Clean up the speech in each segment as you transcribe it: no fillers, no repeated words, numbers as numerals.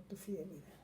tu fidelidad.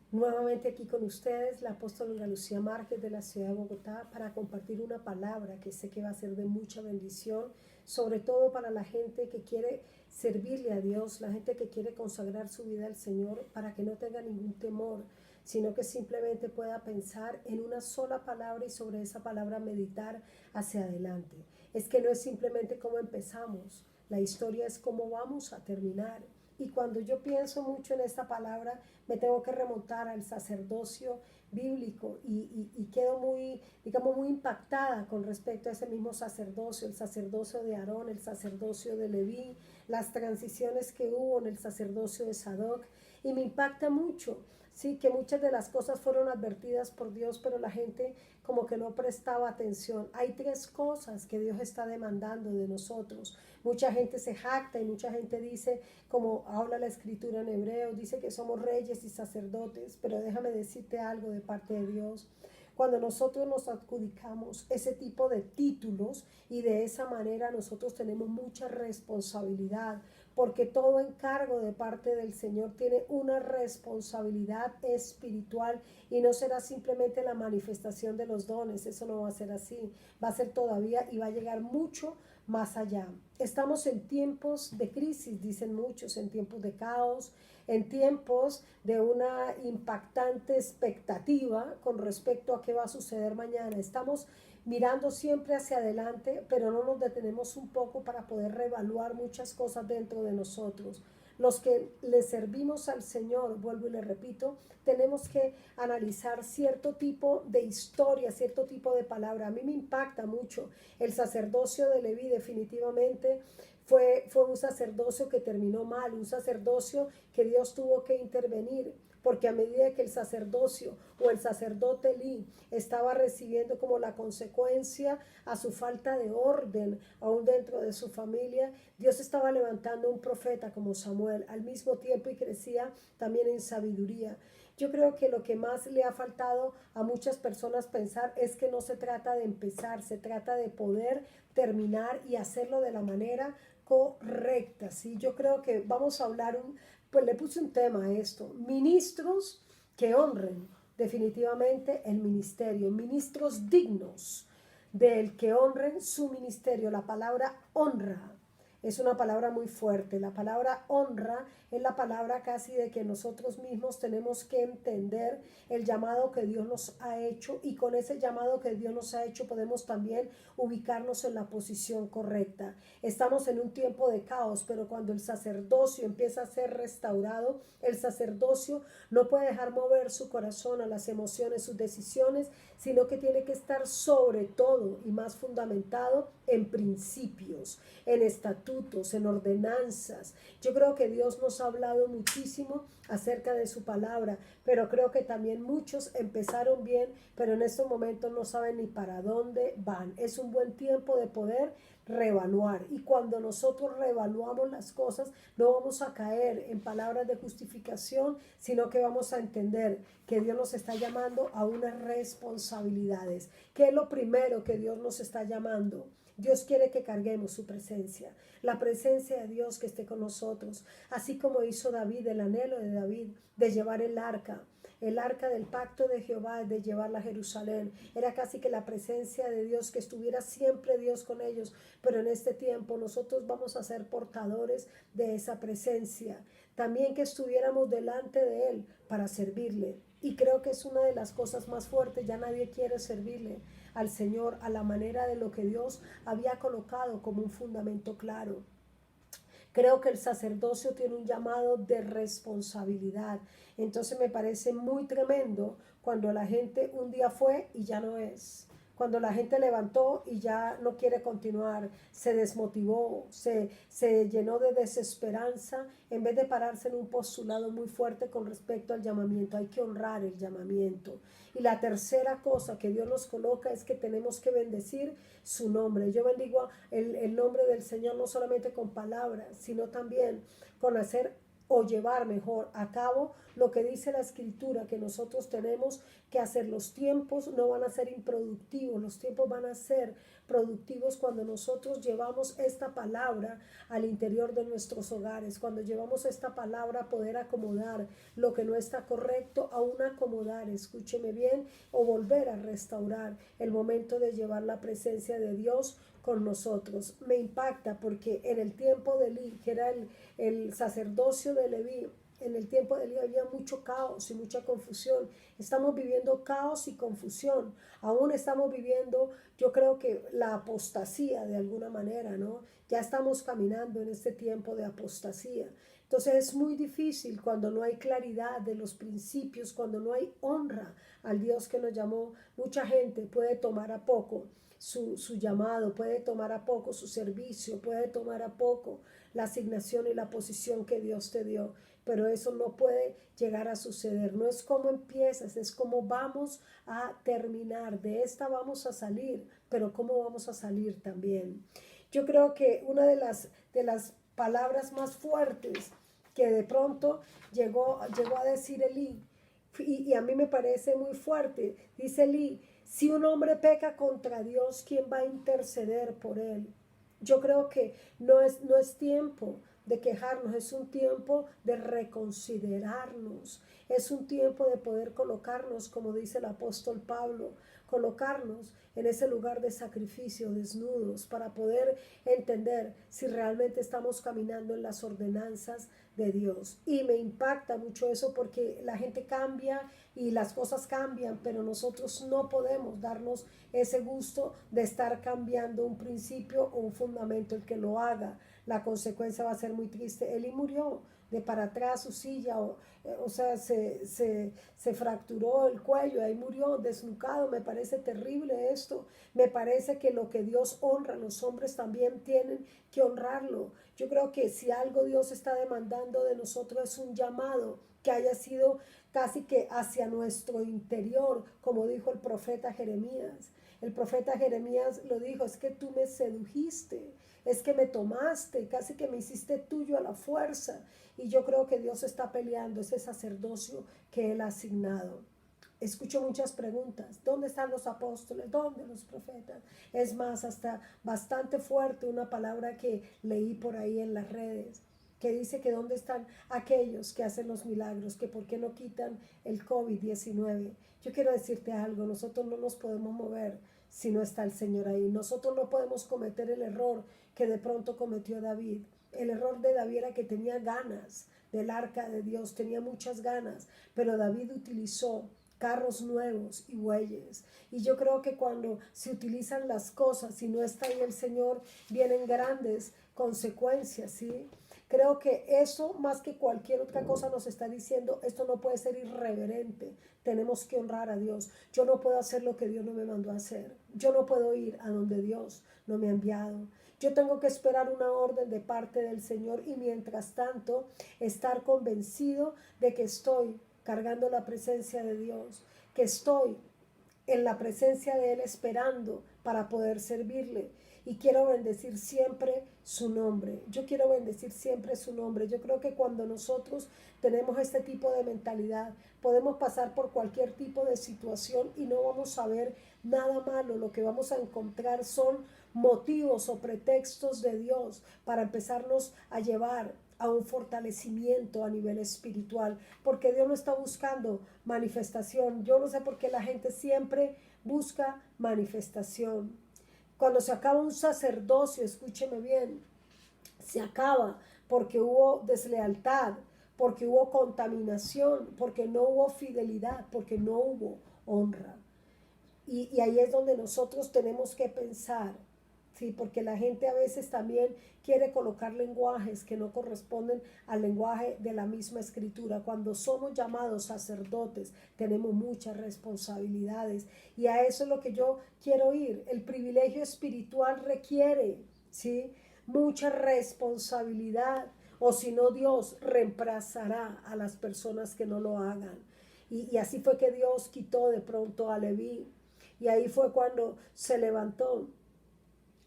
Nuevamente aquí con ustedes, la apóstola Olga Lucía Márquez de la ciudad de Bogotá para compartir una palabra que sé que va a ser de mucha bendición, sobre todo para la gente que quiere servirle a Dios, la gente que quiere consagrar su vida al Señor para que no tenga ningún temor, sino que simplemente pueda pensar en una sola palabra y sobre esa palabra meditar hacia adelante. Es que no es simplemente cómo empezamos, la historia es cómo vamos a terminar. Y cuando yo pienso mucho en esta palabra, me tengo que remontar al sacerdocio bíblico y quedo muy, digamos, muy impactada con respecto a ese mismo sacerdocio, el sacerdocio de Aarón, el sacerdocio de Leví, las transiciones que hubo en el sacerdocio de Sadoc, y me impacta mucho, sí, que muchas de las cosas fueron advertidas por Dios, pero la gente como que no prestaba atención. Hay tres cosas que Dios está demandando de nosotros. Mucha gente se jacta y mucha gente dice, como habla la escritura en hebreo, dice que somos reyes y sacerdotes, pero déjame decirte algo de parte de Dios. Cuando nosotros nos adjudicamos ese tipo de títulos y de esa manera nosotros tenemos mucha responsabilidad, porque todo encargo de parte del Señor tiene una responsabilidad espiritual y no será simplemente la manifestación de los dones, eso no va a ser así, va a ser todavía y va a llegar mucho más allá. Estamos en tiempos de crisis, dicen muchos, en tiempos de caos, en tiempos de una impactante expectativa con respecto a qué va a suceder mañana. Estamos mirando siempre hacia adelante, pero no nos detenemos un poco para poder reevaluar muchas cosas dentro de nosotros. Los que le servimos al Señor, vuelvo y le repito, tenemos que analizar cierto tipo de historia, cierto tipo de palabra. A mí me impacta mucho el sacerdocio de Leví, definitivamente fue un sacerdocio que terminó mal, un sacerdocio que Dios tuvo que intervenir, porque a medida que el sacerdocio o el sacerdote Elí estaba recibiendo como la consecuencia a su falta de orden, aún dentro de su familia, Dios estaba levantando un profeta como Samuel al mismo tiempo y crecía también en sabiduría. Yo creo que lo que más le ha faltado a muchas personas pensar es que no se trata de empezar, se trata de poder terminar y hacerlo de la manera correcta, ¿sí? Yo creo que vamos a hablar, pues le puse un tema a esto, ministros que honren definitivamente el ministerio, ministros dignos del que honren su ministerio. La palabra honra es una palabra muy fuerte. La palabra honra es la palabra casi de que nosotros mismos tenemos que entender el llamado que Dios nos ha hecho, y con ese llamado que Dios nos ha hecho podemos también ubicarnos en la posición correcta. Estamos en un tiempo de caos, pero cuando el sacerdocio empieza a ser restaurado, el sacerdocio no puede dejar mover su corazón a las emociones, sus decisiones, sino que tiene que estar sobre todo y más fundamentado en principios, en estatutos, en ordenanzas. Yo creo que Dios nos ha hablado muchísimo acerca de su palabra, pero creo que también muchos empezaron bien, pero en estos momentos no saben ni para dónde van. Es un buen tiempo de poder reevaluar, y cuando nosotros reevaluamos las cosas no vamos a caer en palabras de justificación, sino que vamos a entender que Dios nos está llamando a unas responsabilidades. ¿Qué es lo primero que Dios nos está llamando? Dios quiere que carguemos su presencia, la presencia de Dios que esté con nosotros, así como hizo David, el anhelo de David de llevar el arca del pacto de Jehová, de llevarla a Jerusalén. Era casi que la presencia de Dios, que estuviera siempre Dios con ellos, pero en este tiempo nosotros vamos a ser portadores de esa presencia. También que estuviéramos delante de Él para servirle. Y creo que es una de las cosas más fuertes. Ya nadie quiere servirle al Señor a la manera de lo que Dios había colocado como un fundamento claro. Creo que el sacerdocio tiene un llamado de responsabilidad. Entonces me parece muy tremendo cuando la gente un día fue y ya no es. Cuando la gente levantó y ya no quiere continuar, se desmotivó, se llenó de desesperanza, en vez de pararse en un postulado muy fuerte con respecto al llamamiento. Hay que honrar el llamamiento. Y la tercera cosa que Dios nos coloca es que tenemos que bendecir su nombre. Yo bendigo el nombre del Señor no solamente con palabras, sino también con hacer o llevar mejor a cabo lo que dice la escritura, que nosotros tenemos que hacer. Los tiempos no van a ser improductivos, los tiempos van a ser productivos cuando nosotros llevamos esta palabra al interior de nuestros hogares, cuando llevamos esta palabra a poder acomodar lo que no está correcto, aún acomodar, escúcheme bien, o volver a restaurar el momento de llevar la presencia de Dios con nosotros. Me impacta porque en el tiempo de Elí, que era el sacerdocio de Leví, en el tiempo de Elí había mucho caos y mucha confusión. Estamos viviendo caos y confusión. Aún estamos viviendo, yo creo que la apostasía de alguna manera, ¿no? Ya estamos caminando en este tiempo de apostasía. Entonces es muy difícil cuando no hay claridad de los principios, cuando no hay honra al Dios que nos llamó. Mucha gente puede tomar a poco su llamado, puede tomar a poco su servicio, puede tomar a poco la asignación y la posición que Dios te dio, pero eso no puede llegar a suceder. No es como empiezas, es como vamos a terminar. De esta vamos a salir, pero cómo vamos a salir también. Yo creo que una de las palabras más fuertes que de pronto llegó a decir Elí, y a mí me parece muy fuerte, dice Elí: si un hombre peca contra Dios, ¿quién va a interceder por él? Yo creo que no es tiempo de quejarnos, es un tiempo de reconsiderarnos, es un tiempo de poder colocarnos, como dice el apóstol Pablo, colocarnos en ese lugar de sacrificio, desnudos, para poder entender si realmente estamos caminando en las ordenanzas de Dios. Y me impacta mucho eso porque la gente cambia y las cosas cambian, pero nosotros no podemos darnos ese gusto de estar cambiando un principio o un fundamento. El que lo haga, la consecuencia va a ser muy triste. Eli murió de para atrás su silla, o sea, se fracturó el cuello, ahí murió desnucado. Me parece terrible esto. Me parece que lo que Dios honra, los hombres también tienen que honrarlo. Yo creo que si algo Dios está demandando de nosotros es un llamado que haya sido casi que hacia nuestro interior, como dijo el profeta Jeremías. El profeta Jeremías lo dijo: es que tú me sedujiste, es que me tomaste, casi que me hiciste tuyo a la fuerza. Y yo creo que Dios está peleando ese sacerdocio que Él ha asignado. Escucho muchas preguntas: ¿dónde están los apóstoles? ¿Dónde los profetas? Es más, hasta bastante fuerte una palabra que leí por ahí en las redes, que dice que dónde están aquellos que hacen los milagros, que por qué no quitan el COVID-19. Yo quiero decirte algo: nosotros no nos podemos mover si no está el Señor ahí. Nosotros no podemos cometer el error que de pronto cometió David. El error de David era que tenía ganas del arca de Dios, tenía muchas ganas, pero David utilizó carros nuevos y bueyes. Y yo creo que cuando se utilizan las cosas y no está ahí el Señor, vienen grandes consecuencias, ¿sí? Creo que eso, más que cualquier otra cosa, nos está diciendo: esto no puede ser irreverente, tenemos que honrar a Dios. Yo no puedo hacer lo que Dios no me mandó a hacer, yo no puedo ir a donde Dios no me ha enviado. Yo tengo que esperar una orden de parte del Señor y mientras tanto estar convencido de que estoy cargando la presencia de Dios, que estoy en la presencia de Él esperando para poder servirle. Y quiero bendecir siempre su nombre. Yo quiero bendecir siempre su nombre. Yo creo que cuando nosotros tenemos este tipo de mentalidad, podemos pasar por cualquier tipo de situación y no vamos a ver nada malo. Lo que vamos a encontrar son motivos o pretextos de Dios para empezarnos a llevar a un fortalecimiento a nivel espiritual, porque Dios no está buscando manifestación. Yo no sé por qué la gente siempre busca manifestación. Cuando se acaba un sacerdocio, escúcheme bien, se acaba porque hubo deslealtad, porque hubo contaminación, porque no hubo fidelidad, porque no hubo honra. Y ahí es donde nosotros tenemos que pensar, ¿sí? Porque la gente a veces también quiere colocar lenguajes que no corresponden al lenguaje de la misma escritura. Cuando somos llamados sacerdotes, tenemos muchas responsabilidades y a eso es lo que yo quiero ir. El privilegio espiritual requiere, ¿sí?, mucha responsabilidad, o si no, Dios reemplazará a las personas que no lo hagan. Y así fue que Dios quitó de pronto a Leví. Y ahí fue cuando se levantó,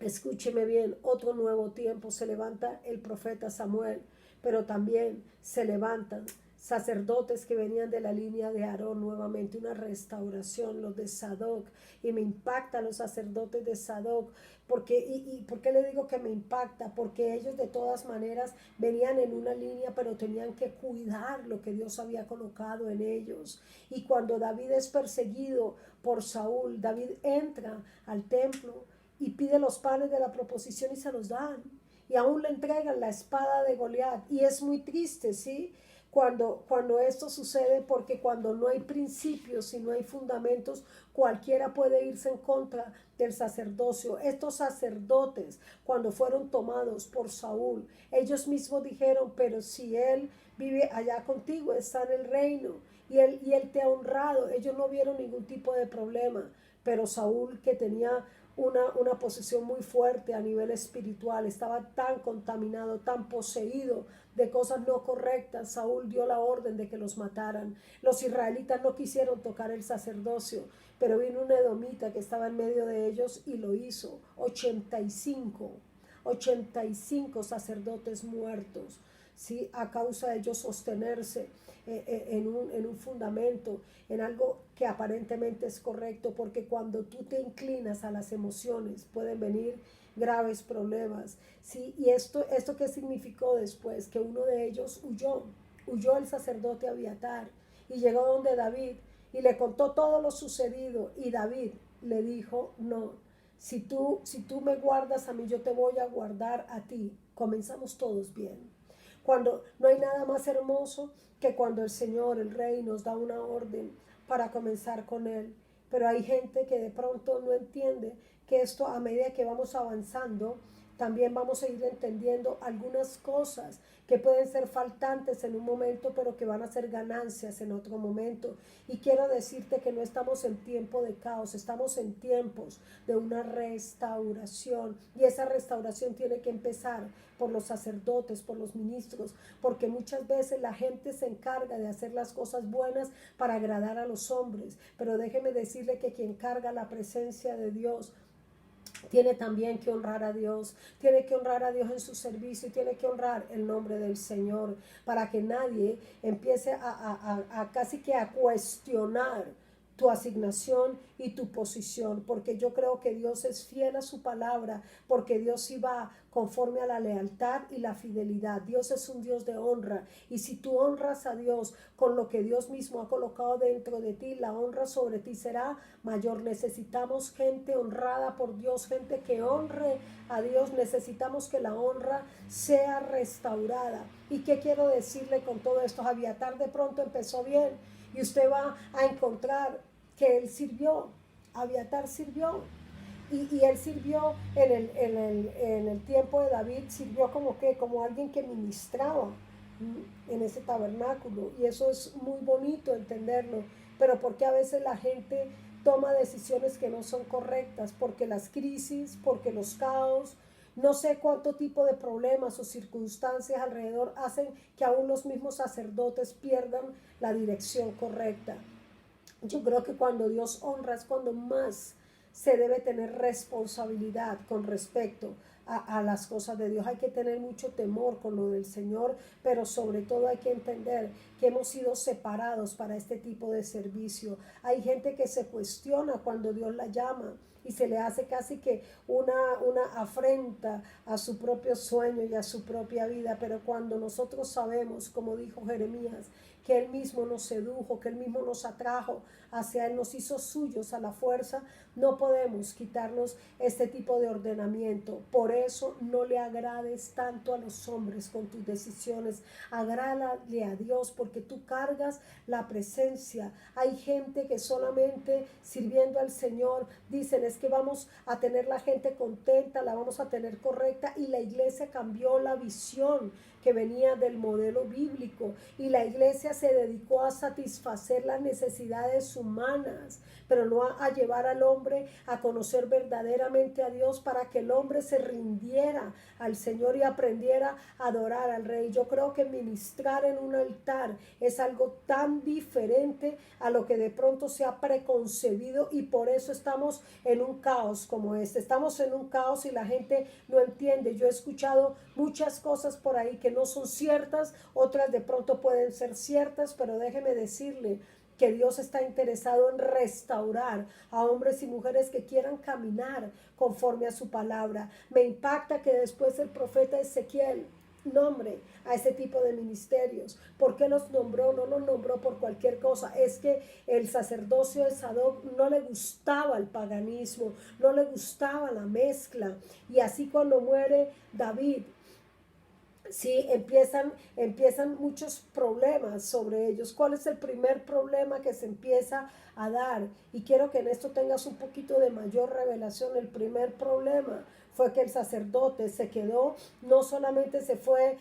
escúcheme bien, otro nuevo tiempo, se levanta el profeta Samuel. pero también se levantan sacerdotes que venían de la línea de Aarón nuevamente, una restauración, los de Sadoc, y me impacta los sacerdotes de Sadoc, porque, y ¿por qué le digo que me impacta? Porque ellos de todas maneras venían en una línea, pero tenían que cuidar lo que Dios había colocado en ellos. Y cuando David es perseguido por Saúl, David entra al templo y pide los panes de la proposición y se los dan. Y aún le entregan la espada de Goliat. Y es muy triste, ¿sí? Cuando esto sucede, porque cuando no hay principios y no hay fundamentos, cualquiera puede irse en contra del sacerdocio. Estos sacerdotes, cuando fueron tomados por Saúl, ellos mismos dijeron, pero si él vive allá contigo, está en el reino, y él te ha honrado. Ellos no vieron ningún tipo de problema, pero Saúl, que tenía una posición muy fuerte a nivel espiritual, estaba tan contaminado, tan poseído de cosas no correctas, Saúl dio la orden de que los mataran. Los israelitas no quisieron tocar el sacerdocio, pero vino un edomita que estaba en medio de ellos y lo hizo. 85 sacerdotes muertos, ¿sí? A causa de ellos sostenerse en un fundamento, en algo que aparentemente es correcto, porque cuando tú te inclinas a las emociones pueden venir graves problemas, ¿sí? Y esto ¿qué significó después? Que uno de ellos huyó el sacerdote Abiatar y llegó donde David y le contó todo lo sucedido, y David le dijo, no, si tú me guardas a mí, yo te voy a guardar a ti. Comenzamos todos bien. Cuando no hay nada más hermoso que cuando el Señor, el Rey, nos da una orden para comenzar con Él. Pero hay gente que de pronto no entiende que esto, a medida que vamos avanzando, también vamos a ir entendiendo algunas cosas que pueden ser faltantes en un momento, pero que van a ser ganancias en otro momento. Y quiero decirte que no estamos en tiempo de caos, estamos en tiempos de una restauración. Y esa restauración tiene que empezar por los sacerdotes, por los ministros, porque muchas veces la gente se encarga de hacer las cosas buenas para agradar a los hombres. Pero déjeme decirle que quien carga la presencia de Dios tiene también que honrar a Dios, tiene que honrar a Dios en su servicio y tiene que honrar el nombre del Señor, para que nadie empiece a casi que a cuestionar tu asignación y tu posición, porque yo creo que Dios es fiel a su palabra, porque Dios sí va conforme a la lealtad y la fidelidad. Dios es un Dios de honra, y si tú honras a Dios con lo que Dios mismo ha colocado dentro de ti, la honra sobre ti será mayor. Necesitamos gente honrada por Dios, gente que honre a Dios. Necesitamos que la honra sea restaurada. ¿Y qué quiero decirle con todo esto? Abiatar de pronto empezó bien, y usted va a encontrar que él sirvió, Abiatar sirvió, y él sirvió en el tiempo de David, sirvió como alguien que ministraba en ese tabernáculo, y eso es muy bonito entenderlo, pero porque a veces la gente toma decisiones que no son correctas, porque las crisis, porque los caos, no sé cuánto tipo de problemas o circunstancias alrededor hacen que aún los mismos sacerdotes pierdan la dirección correcta. Yo creo que cuando Dios honra es cuando más se debe tener responsabilidad con respecto a las cosas de Dios. Hay que tener mucho temor con lo del Señor, pero sobre todo hay que entender que hemos sido separados para este tipo de servicio. Hay gente que se cuestiona cuando Dios la llama y se le hace casi que una afrenta a su propio sueño y a su propia vida, pero cuando nosotros sabemos, como dijo Jeremías, que Él mismo nos sedujo, que Él mismo nos atrajo hacia Él, nos hizo suyos a la fuerza, no podemos quitarnos este tipo de ordenamiento. Por eso no le agrades tanto a los hombres con tus decisiones, agrádale a Dios, porque tú cargas la presencia. Hay gente que solamente sirviendo al Señor dicen, es que vamos a tener la gente contenta, la vamos a tener correcta, y la iglesia cambió la visión que venía del modelo bíblico, y la iglesia se dedicó a satisfacer las necesidades humanas, pero no a llevar al hombre a conocer verdaderamente a Dios, para que el hombre se rindiera al Señor y aprendiera a adorar al Rey. Yo creo que ministrar en un altar es algo tan diferente a lo que de pronto se ha preconcebido, y por eso estamos en un caos como este. Estamos en un caos y la gente no entiende. Yo he escuchado muchas cosas por ahí que que no son ciertas, otras de pronto pueden ser ciertas, pero déjeme decirle que Dios está interesado en restaurar a hombres y mujeres que quieran caminar conforme a su palabra. Me impacta que después el profeta Ezequiel nombre a ese tipo de ministerios. ¿Por qué los nombró? No los nombró por cualquier cosa. Es que el sacerdocio de Sadoc no le gustaba el paganismo, no le gustaba la mezcla. Y así cuando muere David, sí, empiezan muchos problemas sobre ellos. ¿Cuál es el primer problema que se empieza a dar? Y quiero que en esto tengas un poquito de mayor revelación. El primer problema fue que el sacerdote se quedó, no solamente se fue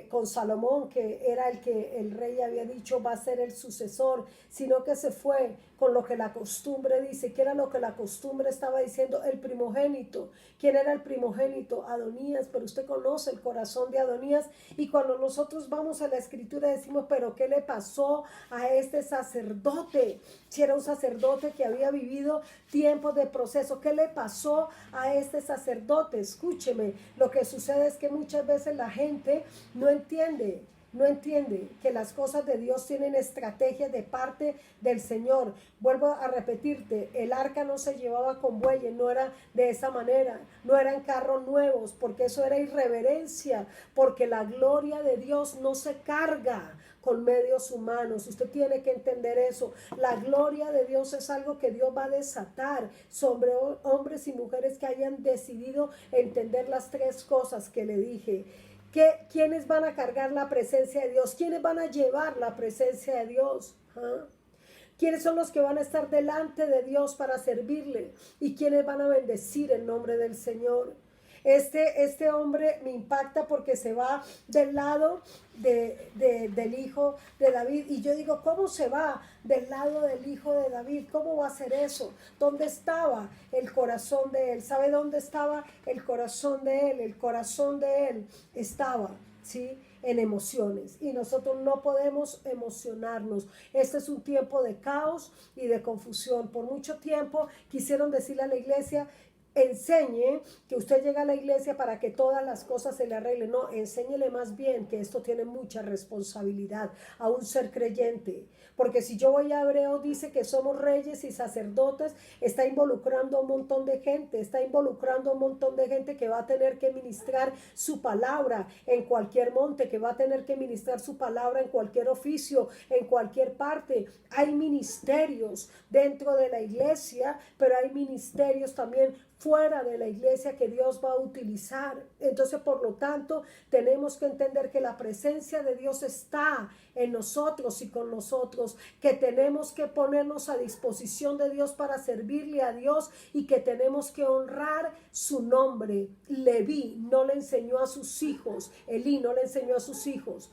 con Salomón, que era el que el rey había dicho va a ser el sucesor, sino que se fue con lo que la costumbre dice. ¿Qué era lo que la costumbre estaba diciendo? El primogénito. ¿Quién era el primogénito? Adonías. Pero usted conoce el corazón de Adonías, y cuando nosotros vamos a la escritura decimos, pero ¿qué le pasó a este sacerdote? Si era un sacerdote que había vivido tiempos de proceso, ¿qué le pasó a este sacerdote? Escúcheme, lo que sucede es que muchas veces la gente no entiende que las cosas de Dios tienen estrategias de parte del Señor. Vuelvo a repetirte, el arca no se llevaba con bueyes, no era de esa manera, no eran carros nuevos, porque eso era irreverencia, porque la gloria de Dios no se carga con medios humanos. Usted tiene que entender eso. La gloria de Dios es algo que Dios va a desatar sobre hombres y mujeres que hayan decidido entender las tres cosas que le dije. ¿Quiénes van a cargar la presencia de Dios? ¿Quiénes van a llevar la presencia de Dios? ¿Ah? ¿Quiénes son los que van a estar delante de Dios para servirle? ¿Y quiénes van a bendecir el nombre del Señor? Este hombre me impacta porque se va del lado del hijo de David. Y yo digo, ¿cómo se va del lado del hijo de David? ¿Cómo va a hacer eso? ¿Dónde estaba el corazón de él? ¿Sabe dónde estaba el corazón de él? El corazón de él estaba, ¿sí?, en emociones, y nosotros no podemos emocionarnos. Este es un tiempo de caos y de confusión. Por mucho tiempo quisieron decirle a la iglesia, enseñe que usted llega a la iglesia para que todas las cosas se le arreglen. No, enséñele más bien que esto tiene mucha responsabilidad a un ser creyente. Porque si yo voy a Hebreo, dice que somos reyes y sacerdotes, está involucrando a un montón de gente, está involucrando a un montón de gente que va a tener que ministrar su palabra en cualquier monte, que va a tener que ministrar su palabra en cualquier oficio, en cualquier parte. Hay ministerios dentro de la iglesia, pero hay ministerios también fuera de la iglesia que Dios va a utilizar. Entonces, por lo tanto, tenemos que entender que la presencia de Dios está en nosotros y con nosotros, que tenemos que ponernos a disposición de Dios para servirle a Dios, y que tenemos que honrar su nombre. Leví no le enseñó a sus hijos, Elí no le enseñó a sus hijos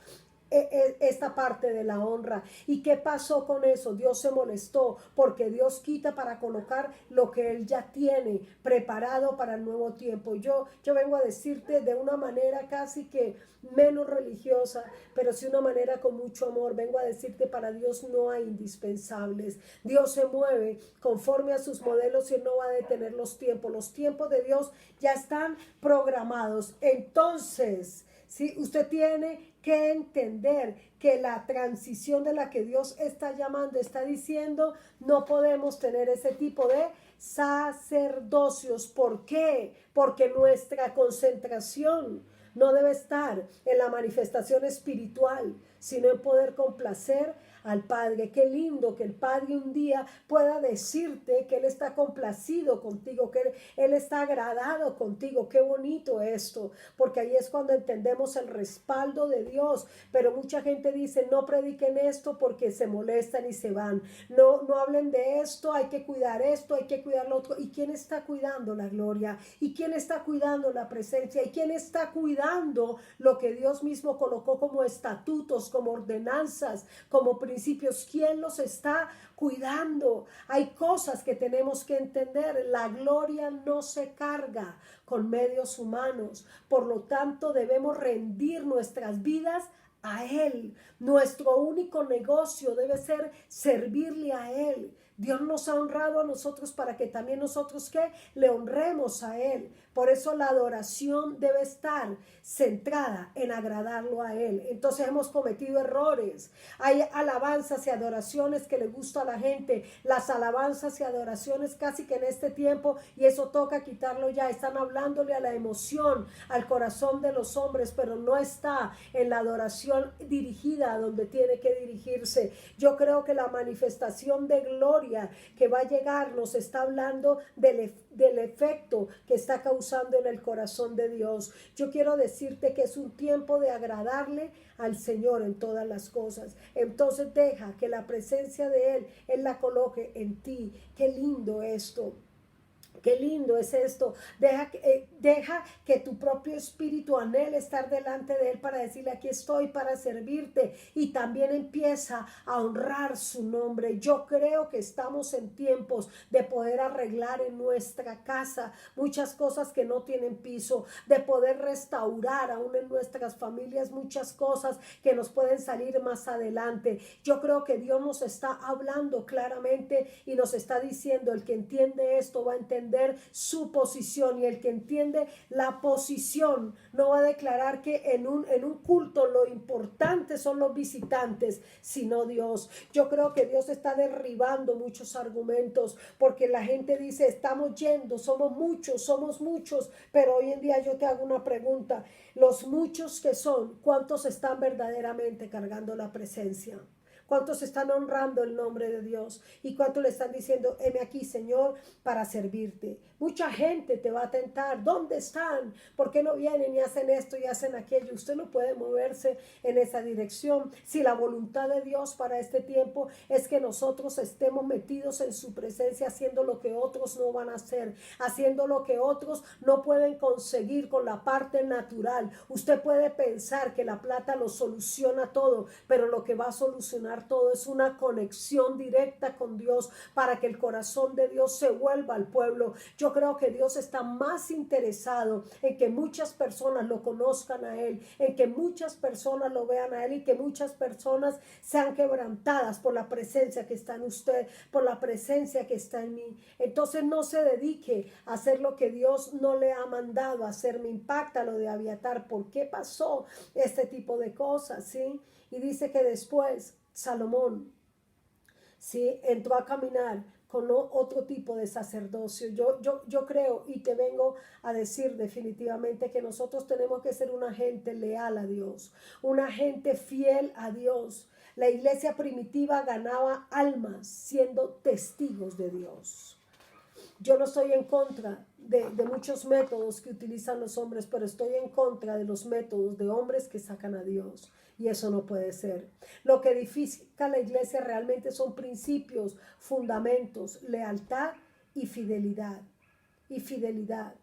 esta parte de la honra. ¿Y qué pasó con eso? Dios se molestó, porque Dios quita para colocar lo que Él ya tiene preparado para el nuevo tiempo. Yo vengo a decirte de una manera casi que menos religiosa, pero sí una manera con mucho amor. Vengo a decirte, para Dios no hay indispensables. Dios se mueve conforme a sus modelos y Él no va a detener los tiempos. Los tiempos de Dios ya están programados. Entonces, sí, usted tiene que entender que la transición de la que Dios está llamando, está diciendo, no podemos tener ese tipo de sacerdocios. ¿Por qué? Porque nuestra concentración no debe estar en la manifestación espiritual, sino en poder complacer al Padre. Qué lindo que el Padre un día pueda decirte que Él está complacido contigo, que Él está agradado contigo. Qué bonito esto, porque ahí es cuando entendemos el respaldo de Dios. Pero mucha gente dice, no prediquen esto porque se molestan y se van. No hablen de esto, hay que cuidar esto, hay que cuidar lo otro. ¿Y quién está cuidando la gloria? ¿Y quién está cuidando la presencia? ¿Y quién está cuidando lo que Dios mismo colocó como estatutos, como ordenanzas, como principios? ¿Quién los está cuidando? Hay cosas que tenemos que entender. La gloria no se carga con medios humanos. Por lo tanto, debemos rendir nuestras vidas a Él. Nuestro único negocio debe ser servirle a Él. Dios nos ha honrado a nosotros para que también nosotros, ¿qué? Le honremos a Él. Por eso la adoración debe estar centrada en agradarlo a Él. Entonces hemos cometido errores. Hay alabanzas y adoraciones que le gusta a la gente. Las alabanzas y adoraciones casi que en este tiempo, y eso toca quitarlo ya, están hablándole a la emoción, al corazón de los hombres, pero no está en la adoración dirigida a donde tiene que dirigirse. Yo creo que la manifestación de gloria que va a llegar nos está hablando del efecto que está causando en el corazón de Dios. Yo quiero decirte que es un tiempo de agradarle al Señor en todas las cosas. Entonces deja que la presencia de Él la coloque en ti. Qué lindo esto. Qué lindo es esto. Deja que tu propio espíritu anhele estar delante de Él para decirle: aquí estoy para servirte. Y también empieza a honrar su nombre. Yo creo que estamos en tiempos de poder arreglar en nuestra casa muchas cosas que no tienen piso, de poder restaurar aún en nuestras familias muchas cosas que nos pueden salir más adelante. Yo creo que Dios nos está hablando claramente y nos está diciendo: el que entiende esto va a entender su posición, y el que entiende la posición no va a declarar que en un culto lo importante son los visitantes, sino Dios. Yo creo que Dios está derribando muchos argumentos, porque la gente dice: estamos yendo, somos muchos, pero hoy en día yo te hago una pregunta: los muchos que son, ¿cuántos están verdaderamente cargando la presencia? ¿Cuántos están honrando el nombre de Dios? ¿Y cuántos le están diciendo: heme aquí, Señor, para servirte? Mucha gente te va a tentar. ¿Dónde están? ¿Por qué no vienen y hacen esto y hacen aquello? Usted no puede moverse en esa dirección. Si la voluntad de Dios para este tiempo es que nosotros estemos metidos en su presencia, haciendo lo que otros no van a hacer, haciendo lo que otros no pueden conseguir con la parte natural. Usted puede pensar que la plata lo soluciona todo, pero lo que va a solucionar todo es una conexión directa con Dios, para que el corazón de Dios se vuelva al pueblo. Yo creo que Dios está más interesado en que muchas personas lo conozcan a Él, en que muchas personas lo vean a Él, y que muchas personas sean quebrantadas por la presencia que está en usted, por la presencia que está en mí. Entonces no se dedique a hacer lo que Dios no le ha mandado a hacer. Me impacta lo de Abiatar. ¿Por qué pasó este tipo de cosas? ¿Sí? Y dice que después Salomón, ¿sí?, entró a caminar con otro tipo de sacerdocio. Yo creo y te vengo a decir definitivamente que nosotros tenemos que ser una gente leal a Dios, una gente fiel a Dios. La iglesia primitiva ganaba almas siendo testigos de Dios. Yo no estoy en contra de muchos métodos que utilizan los hombres, pero estoy en contra de los métodos de hombres que sacan a Dios. Y eso no puede ser. Lo que edifica la iglesia realmente son principios, fundamentos, lealtad y fidelidad. Y fidelidad.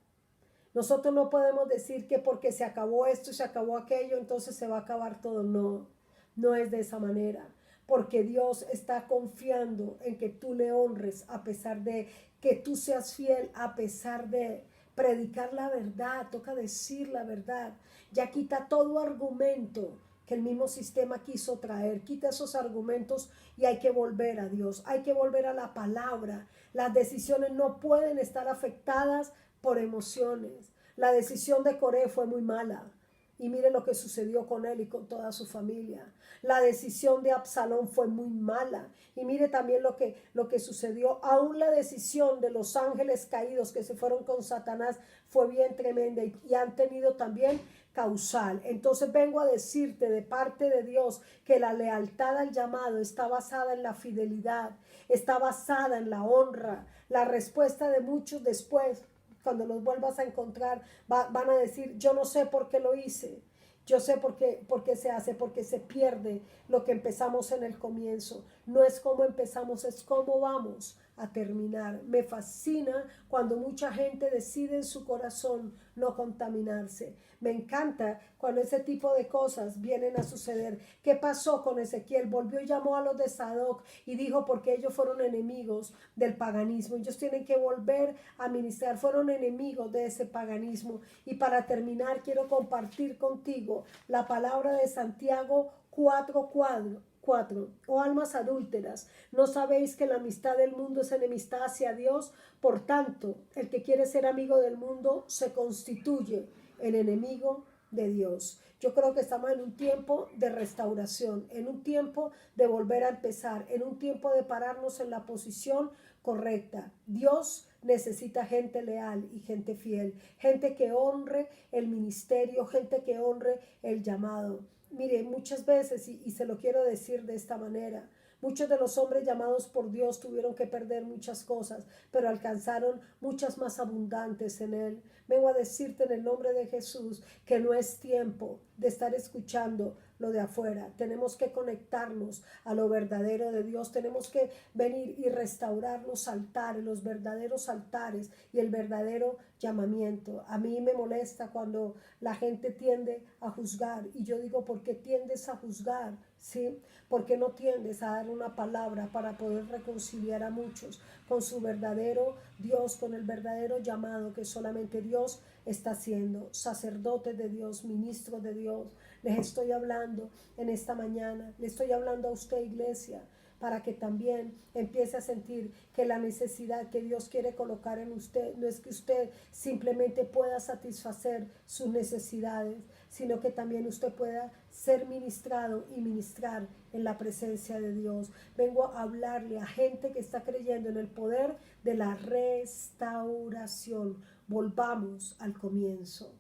Nosotros no podemos decir que porque se acabó esto y se acabó aquello, entonces se va a acabar todo. No, no es de esa manera. Porque Dios está confiando en que tú le honres, a pesar de que tú seas fiel, a pesar de predicar la verdad. Toca decir la verdad. Ya quita todo argumento que el mismo sistema quiso traer. Quita esos argumentos y hay que volver a Dios. Hay que volver a la palabra. Las decisiones no pueden estar afectadas por emociones. La decisión de Coré fue muy mala. Y mire lo que sucedió con él y con toda su familia. La decisión de Absalón fue muy mala. Y mire también lo que sucedió. Aún la decisión de los ángeles caídos que se fueron con Satanás fue bien tremenda. Y han tenido también causal. Entonces vengo a decirte de parte de Dios que la lealtad al llamado está basada en la fidelidad. Está basada en la honra. La respuesta de muchos después, cuando los vuelvas a encontrar, van a decir: yo no sé por qué lo hice. Yo sé por qué se hace, porque se pierde lo que empezamos en el comienzo. No es cómo empezamos, es cómo vamos a terminar. Me fascina cuando mucha gente decide en su corazón no contaminarse. Me encanta cuando ese tipo de cosas vienen a suceder. ¿Qué pasó con Ezequiel? Volvió y llamó a los de Sadoc y dijo: porque ellos fueron enemigos del paganismo. Ellos tienen que volver a ministrar. Fueron enemigos de ese paganismo. Y para terminar, quiero compartir contigo la palabra de Santiago 4:4. Oh almas adúlteras, ¿no sabéis que la amistad del mundo es enemistad hacia Dios? Por tanto, el que quiere ser amigo del mundo se constituye el enemigo de Dios. Yo creo que estamos en un tiempo de restauración, en un tiempo de volver a empezar, en un tiempo de pararnos en la posición correcta. Dios necesita gente leal y gente fiel, gente que honre el ministerio, gente que honre el llamado. Mire, muchas veces, y se lo quiero decir de esta manera, muchos de los hombres llamados por Dios tuvieron que perder muchas cosas, pero alcanzaron muchas más abundantes en Él. Vengo a decirte en el nombre de Jesús que no es tiempo de estar escuchando lo de afuera. Tenemos que conectarnos a lo verdadero de Dios. Tenemos que venir y restaurar los altares, los verdaderos altares y el verdadero llamamiento. A mí me molesta cuando la gente tiende a juzgar y yo digo, ¿por qué tiendes a juzgar? ¿Sí? ¿Por qué no tiendes a dar una palabra para poder reconciliar a muchos con su verdadero Dios, con el verdadero llamado que solamente Dios está haciendo? Sacerdotes de Dios, ministros de Dios, les estoy hablando en esta mañana, le estoy hablando a usted, iglesia, para que también empiece a sentir que la necesidad que Dios quiere colocar en usted no es que usted simplemente pueda satisfacer sus necesidades, sino que también usted pueda ser ministrado y ministrar en la presencia de Dios. Vengo a hablarle a gente que está creyendo en el poder de la restauración. Volvamos al comienzo.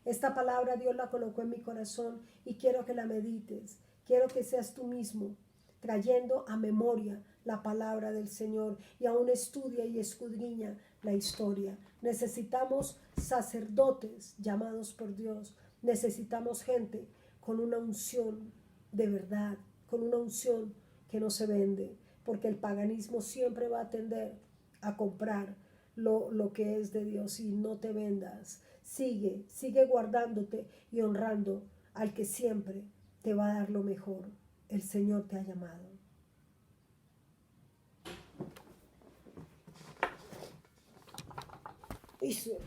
Esta palabra Dios la colocó en mi corazón y quiero que la medites. Quiero que seas tú mismo trayendo a memoria la palabra del Señor y aún estudia y escudriña la historia. Necesitamos sacerdotes llamados por Dios. Necesitamos gente con una unción de verdad, con una unción que no se vende, porque el paganismo siempre va a tender a comprar lo que es de Dios. Y no te vendas. Sigue guardándote y honrando al que siempre te va a dar lo mejor. El Señor te ha llamado. Eso.